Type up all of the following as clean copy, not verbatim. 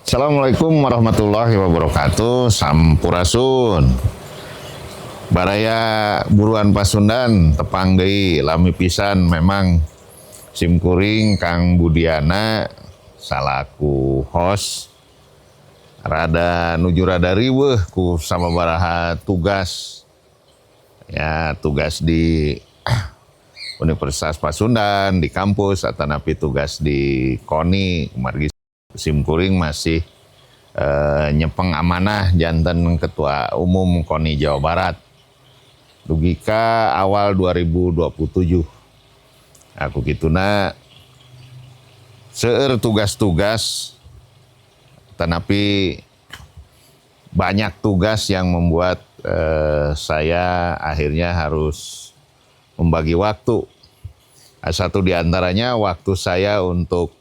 Assalamualaikum warahmatullahi wabarakatuh. Sampurasun. Baraya buruan Pasundan tepang deui lami pisan memang simkuring Kang Budiana salaku host rada nuju rada riweuh ku sababaraha tugas. Ya, tugas di Universitas Pasundan, di kampus, atanapi tugas di KONI, margi simkuring masih nyepeng amanah janten Ketua Umum KONI Jawa Barat. Dugika awal 2027. Aku kituna seueur tugas-tugas, tetapi banyak tugas yang membuat saya akhirnya harus membagi waktu. Satu di antaranya waktu saya untuk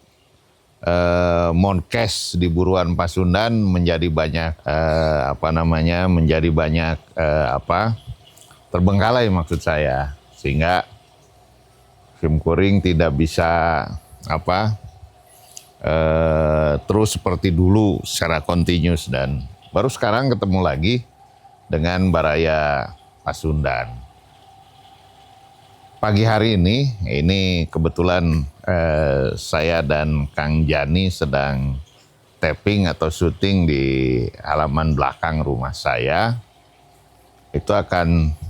Monkes di Buruan Pasundan menjadi banyak terbengkalai maksud saya, sehingga simkuring tidak bisa terus seperti dulu secara kontinus, dan baru sekarang ketemu lagi dengan Baraya Pasundan. Pagi hari ini kebetulan saya dan Kang Jani sedang tapping atau syuting di halaman belakang rumah saya. Itu akan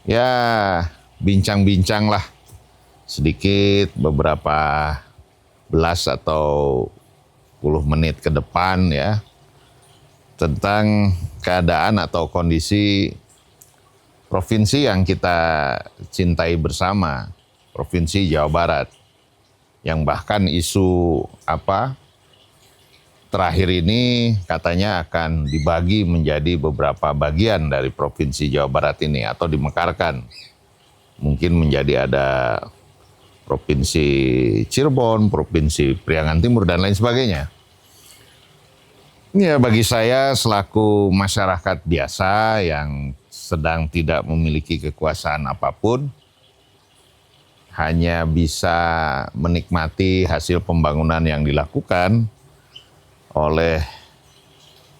ya bincang-bincang lah sedikit beberapa belas atau puluh menit ke depan ya, tentang keadaan atau kondisi provinsi yang kita cintai bersama, Provinsi Jawa Barat, yang bahkan isu terakhir ini katanya akan dibagi menjadi beberapa bagian dari Provinsi Jawa Barat ini, atau dimekarkan. Mungkin menjadi ada Provinsi Cirebon, Provinsi Priangan Timur, dan lain sebagainya. Ya, bagi saya selaku masyarakat biasa yang sedang tidak memiliki kekuasaan apapun, hanya bisa menikmati hasil pembangunan yang dilakukan oleh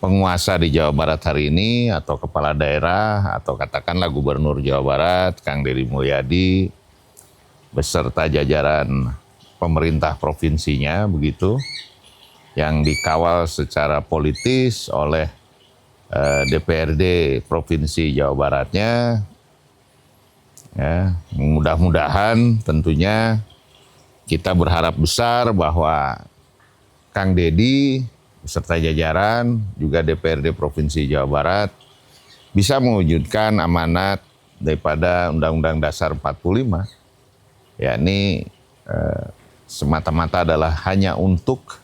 penguasa di Jawa Barat hari ini, atau kepala daerah, atau katakanlah Gubernur Jawa Barat, Kang Deddy Mulyadi, beserta jajaran pemerintah provinsinya, begitu, yang dikawal secara politis oleh DPRD Provinsi Jawa Baratnya. Ya, mudah-mudahan tentunya kita berharap besar bahwa Kang Deddy beserta jajaran, juga DPRD Provinsi Jawa Barat, bisa mewujudkan amanat daripada Undang-Undang Dasar 45, yakni semata-mata adalah hanya untuk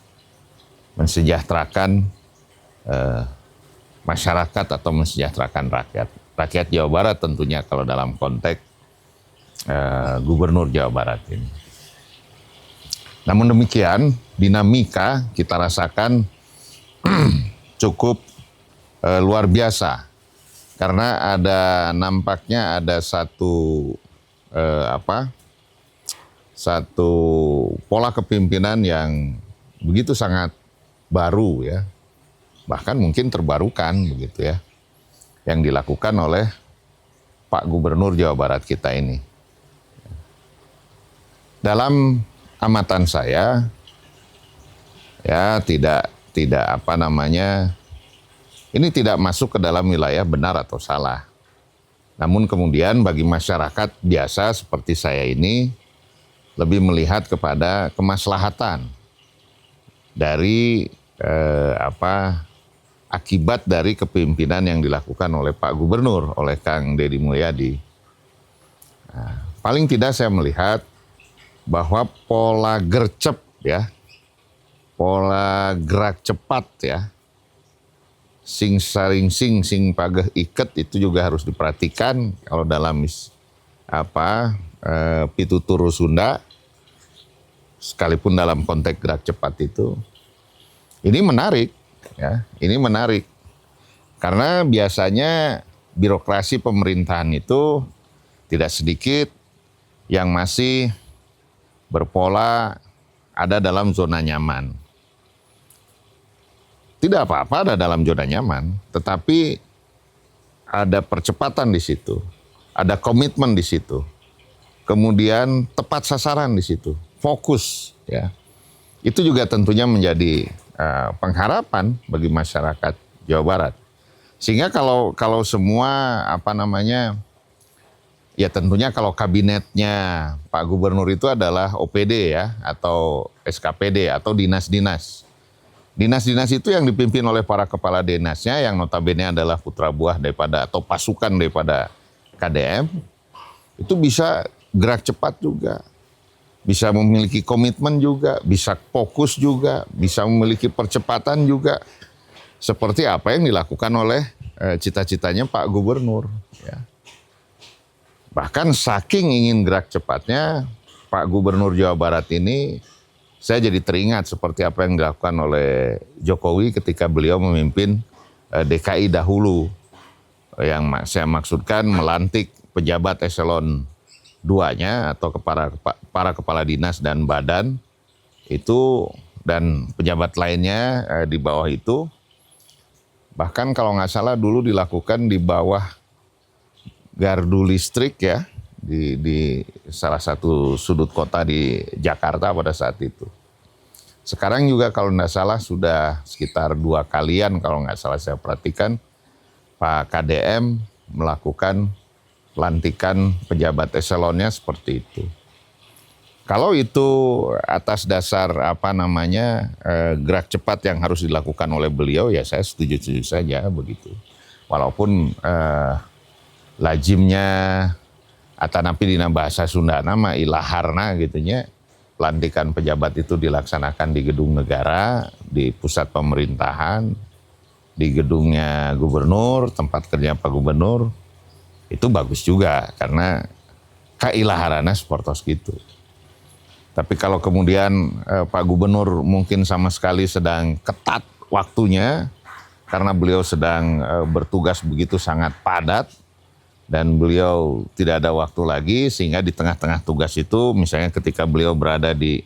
mensejahterakan masyarakat atau mensejahterakan rakyat Jawa Barat, tentunya kalau dalam konteks Gubernur Jawa Barat ini. Namun demikian, dinamika kita rasakan cukup luar biasa, karena nampaknya ada satu pola kepemimpinan yang begitu sangat baru ya, bahkan mungkin terbarukan begitu ya, yang dilakukan oleh Pak Gubernur Jawa Barat kita ini. Dalam amatan saya, ya ini tidak masuk ke dalam wilayah benar atau salah. Namun kemudian bagi masyarakat biasa seperti saya ini, lebih melihat kepada kemaslahatan dari akibat dari kepemimpinan yang dilakukan oleh Pak Gubernur, oleh Kang Deddy Mulyadi. Nah, paling tidak saya melihat bahwa pola gercep ya, pola gerak cepat ya, sing saring sing pageh iket, itu juga harus diperhatikan kalau dalam Pituturu Sunda, sekalipun dalam konteks gerak cepat itu, ini menarik, ya, ini menarik. Karena biasanya birokrasi pemerintahan itu tidak sedikit yang masih berpola ada dalam zona nyaman. Tidak apa-apa ada dalam zona nyaman, tetapi ada percepatan di situ, ada komitmen di situ, kemudian tepat sasaran di situ, fokus, ya. Itu juga tentunya menjadi pengharapan bagi masyarakat Jawa Barat. Sehingga kalau semua ya tentunya kalau kabinetnya Pak Gubernur itu adalah OPD ya, atau SKPD atau dinas-dinas. Dinas-dinas itu yang dipimpin oleh para kepala dinasnya yang notabene adalah putra buah daripada atau pasukan daripada KDM, itu bisa gerak cepat juga, bisa memiliki komitmen juga, bisa fokus juga, bisa memiliki percepatan juga, seperti apa yang dilakukan oleh cita-citanya Pak Gubernur. Ya. Bahkan saking ingin gerak cepatnya, Pak Gubernur Jawa Barat ini, saya jadi teringat seperti apa yang dilakukan oleh Jokowi ketika beliau memimpin DKI dahulu. Yang saya maksudkan melantik pejabat eselon 2-nya atau para kepala dinas dan badan itu dan pejabat lainnya di bawah itu. Bahkan kalau nggak salah dulu dilakukan di bawah gardu listrik ya. Di salah satu sudut kota di Jakarta pada saat itu. Sekarang juga kalau nggak salah sudah sekitar 2 kalian kalau nggak salah saya perhatikan Pak KDM melakukan pelantikan pejabat eselonnya seperti itu. Kalau itu atas dasar gerak cepat yang harus dilakukan oleh beliau, ya saya setuju saja begitu. Walaupun lazimnya atanapi dina bahasa Sunda nama ilaharna gitunya, pelantikan pejabat itu dilaksanakan di gedung negara, di pusat pemerintahan, di gedungnya gubernur, tempat kerja Pak Gubernur. Itu bagus juga karena kailaharana sepertos gitu. Tapi kalau kemudian Pak Gubernur mungkin sama sekali sedang ketat waktunya karena beliau sedang bertugas begitu sangat padat, dan beliau tidak ada waktu lagi, sehingga di tengah-tengah tugas itu misalnya ketika beliau berada di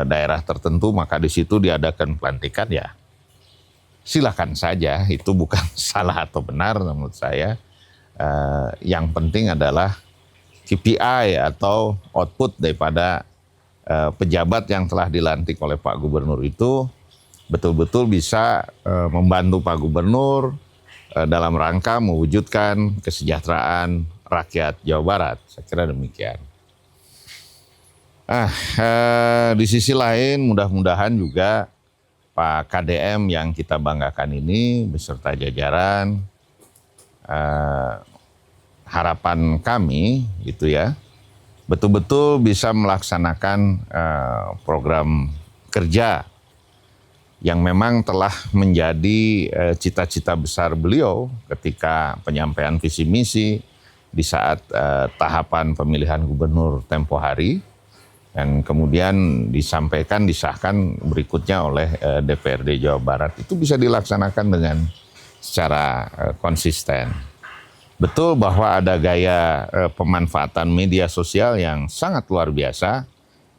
daerah tertentu maka di situ diadakan pelantikan, ya silakan saja, itu bukan salah atau benar menurut saya. Yang penting adalah KPI atau output daripada pejabat yang telah dilantik oleh Pak Gubernur itu betul-betul bisa membantu Pak Gubernur dalam rangka mewujudkan kesejahteraan rakyat Jawa Barat. Saya kira demikian. Di sisi lain mudah-mudahan juga Pak KDM yang kita banggakan ini beserta jajaran, harapan kami gitu ya, betul-betul bisa melaksanakan program kerja yang memang telah menjadi cita-cita besar beliau ketika penyampaian visi misi di saat tahapan pemilihan gubernur tempo hari, dan kemudian disahkan berikutnya oleh DPRD Jawa Barat, itu bisa dilaksanakan dengan secara konsisten. Betul bahwa ada gaya pemanfaatan media sosial yang sangat luar biasa.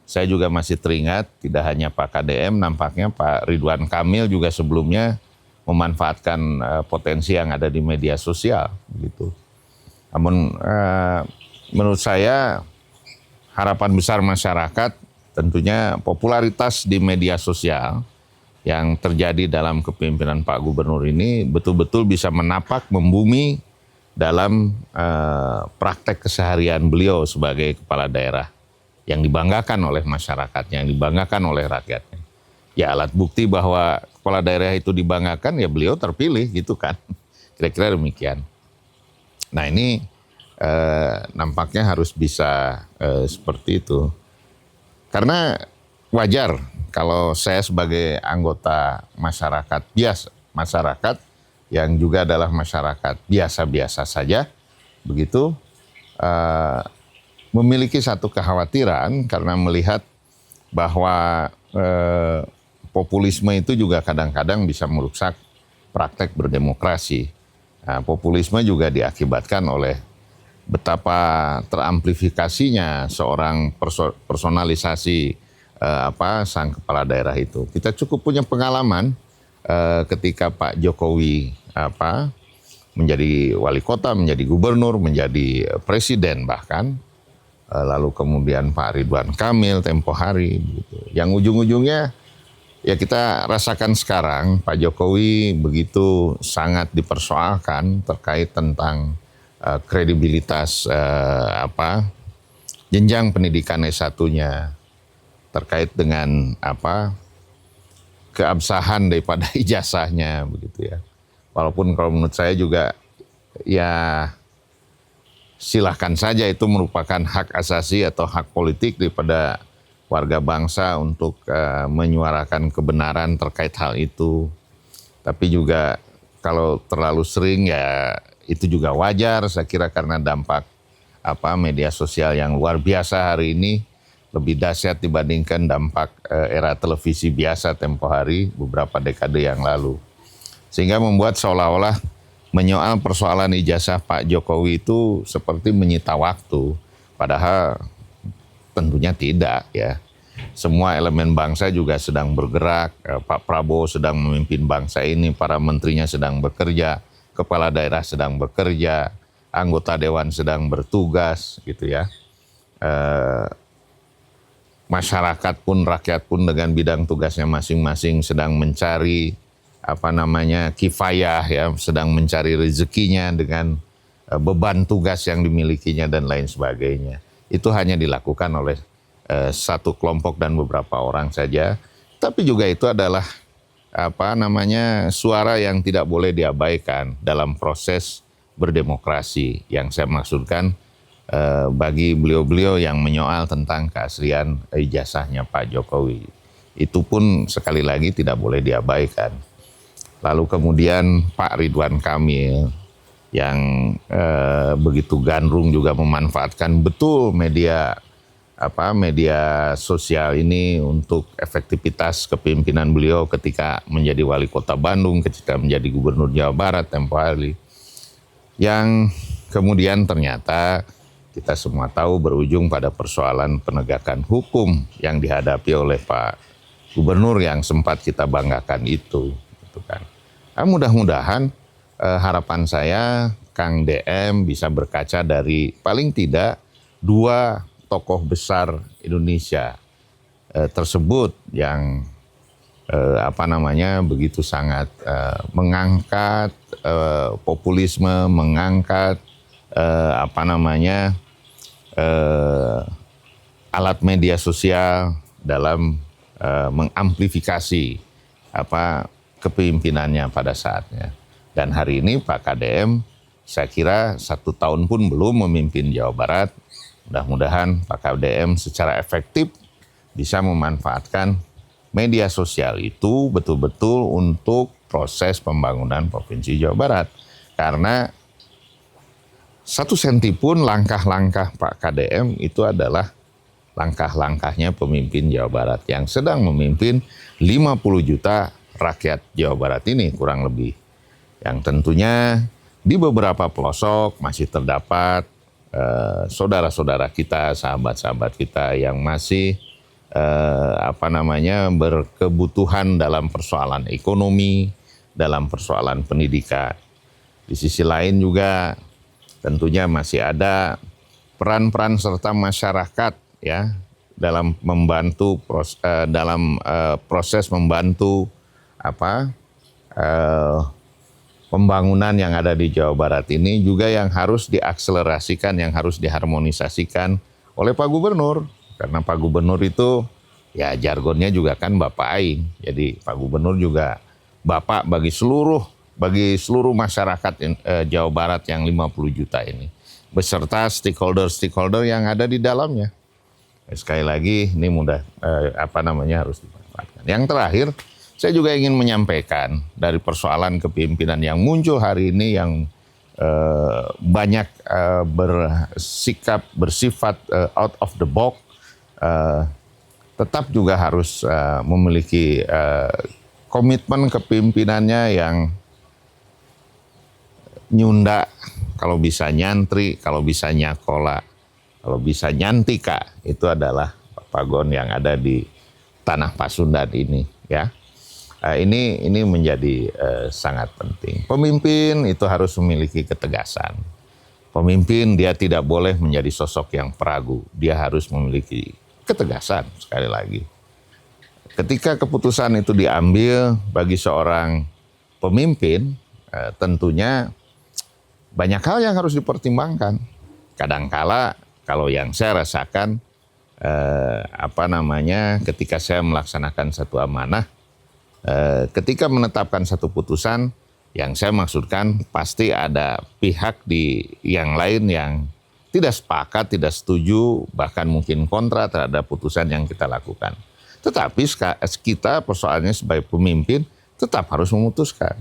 Saya juga masih teringat, tidak hanya Pak KDM, nampaknya Pak Ridwan Kamil juga sebelumnya memanfaatkan potensi yang ada di media sosial, gitu. Namun menurut saya harapan besar masyarakat tentunya popularitas di media sosial yang terjadi dalam kepemimpinan Pak Gubernur ini betul-betul bisa menapak, membumi dalam praktek keseharian beliau sebagai kepala daerah yang dibanggakan oleh masyarakatnya, yang dibanggakan oleh rakyatnya. Ya alat bukti bahwa kepala daerah itu dibanggakan, ya beliau terpilih gitu kan. Kira-kira demikian. Nah ini nampaknya harus bisa seperti itu. Karena wajar kalau saya sebagai anggota masyarakat biasa, masyarakat yang juga adalah masyarakat biasa-biasa saja, begitu, eh, memiliki satu kekhawatiran karena melihat bahwa populisme itu juga kadang-kadang bisa merusak praktek berdemokrasi. Nah, populisme juga diakibatkan oleh betapa teramplifikasinya seorang personalisasi sang kepala daerah itu. Kita cukup punya pengalaman ketika Pak Jokowi menjadi wali kota, menjadi gubernur, menjadi presiden bahkan. Lalu kemudian Pak Ridwan Kamil tempo hari. Gitu. Yang ujung-ujungnya ya kita rasakan sekarang Pak Jokowi begitu sangat dipersoalkan terkait tentang kredibilitas jenjang pendidikan S1-nya, terkait dengan keabsahan daripada ijazahnya begitu ya. Walaupun kalau menurut saya juga ya silahkan saja, itu merupakan hak asasi atau hak politik daripada warga bangsa untuk menyuarakan kebenaran terkait hal itu. Tapi juga kalau terlalu sering ya itu juga wajar, saya kira karena dampak media sosial yang luar biasa hari ini lebih dahsyat dibandingkan dampak era televisi biasa tempo hari beberapa dekade yang lalu. Sehingga membuat seolah-olah menyoal persoalan ijazah Pak Jokowi itu seperti menyita waktu, padahal tentunya tidak ya. Semua elemen bangsa juga sedang bergerak, Pak Prabowo sedang memimpin bangsa ini, para menterinya sedang bekerja, kepala daerah sedang bekerja, anggota dewan sedang bertugas gitu ya. Masyarakat pun, rakyat pun dengan bidang tugasnya masing-masing sedang mencari kifayah ya, sedang mencari rezekinya dengan beban tugas yang dimilikinya dan lain sebagainya. Itu hanya dilakukan oleh satu kelompok dan beberapa orang saja, tapi juga itu adalah suara yang tidak boleh diabaikan dalam proses berdemokrasi. Yang saya maksudkan bagi beliau-beliau yang menyoal tentang keaslian ijazahnya Pak Jokowi, itu pun sekali lagi tidak boleh diabaikan. Lalu kemudian Pak Ridwan Kamil yang begitu gandrung juga memanfaatkan betul media sosial ini untuk efektivitas kepemimpinan beliau ketika menjadi wali kota Bandung, ketika menjadi gubernur Jawa Barat tempo hari. Yang kemudian ternyata kita semua tahu berujung pada persoalan penegakan hukum yang dihadapi oleh Pak Gubernur yang sempat kita banggakan itu. Kan. Nah, mudah-mudahan harapan saya Kang DM bisa berkaca dari paling tidak dua tokoh besar Indonesia tersebut yang begitu sangat mengangkat populisme, mengangkat alat media sosial dalam mengamplifikasi kepemimpinannya pada saatnya. Dan hari ini Pak KDM saya kira 1 tahun pun belum memimpin Jawa Barat. Mudah-mudahan Pak KDM secara efektif bisa memanfaatkan media sosial itu betul-betul untuk proses pembangunan Provinsi Jawa Barat. Karena 1 senti pun langkah-langkah Pak KDM itu adalah langkah-langkahnya pemimpin Jawa Barat yang sedang memimpin 50 juta rakyat Jawa Barat ini kurang lebih. Yang tentunya di beberapa pelosok masih terdapat saudara-saudara kita, sahabat-sahabat kita yang masih berkebutuhan dalam persoalan ekonomi, dalam persoalan pendidikan. Di sisi lain juga tentunya masih ada peran-peran serta masyarakat ya dalam membantu proses membantu pembangunan yang ada di Jawa Barat ini juga yang harus diakselerasikan, yang harus diharmonisasikan oleh Pak Gubernur. Karena Pak Gubernur itu ya jargonnya juga kan Bapak Aing. Jadi Pak Gubernur juga Bapak bagi seluruh masyarakat Jawa Barat yang 50 juta ini. Beserta stakeholder yang ada di dalamnya. Sekali lagi ini harus dimanfaatkan. Yang terakhir, saya juga ingin menyampaikan dari persoalan kepemimpinan yang muncul hari ini yang banyak bersifat out of the box, tetap juga harus memiliki komitmen kepimpinannya yang nyunda, kalau bisa nyantri, kalau bisa nyakola, kalau bisa nyantika. Itu adalah pagon yang ada di tanah Pasundan ini, ya. Ini menjadi sangat penting. Pemimpin itu harus memiliki ketegasan. Pemimpin dia tidak boleh menjadi sosok yang peragu. Dia harus memiliki ketegasan, sekali lagi. Ketika keputusan itu diambil bagi seorang pemimpin, tentunya banyak hal yang harus dipertimbangkan. Kadangkala kalau yang saya rasakan, ketika saya melaksanakan satu amanah, ketika menetapkan satu putusan, yang saya maksudkan pasti ada pihak di yang lain yang tidak sepakat, tidak setuju, bahkan mungkin kontra terhadap putusan yang kita lakukan. Tetapi kita persoalannya sebagai pemimpin tetap harus memutuskan.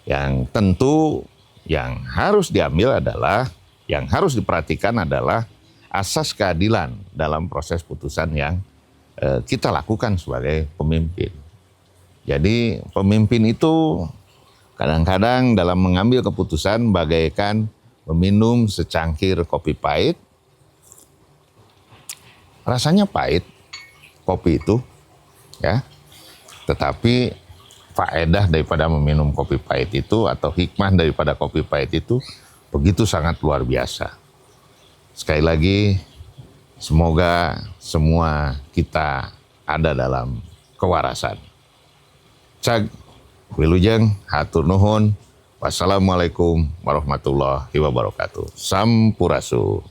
Yang tentu yang harus diambil adalah, yang harus diperhatikan adalah asas keadilan dalam proses putusan yang kita lakukan sebagai pemimpin. Jadi pemimpin itu kadang-kadang dalam mengambil keputusan bagaikan meminum secangkir kopi pahit. Rasanya pahit kopi itu, ya. Tetapi faedah daripada meminum kopi pahit itu atau hikmah daripada kopi pahit itu begitu sangat luar biasa. Sekali lagi, semoga semua kita ada dalam kewarasan. Cag, wilujeng, hatur nuhun. Wassalamualaikum warahmatullahi wabarakatuh. Sampurasun.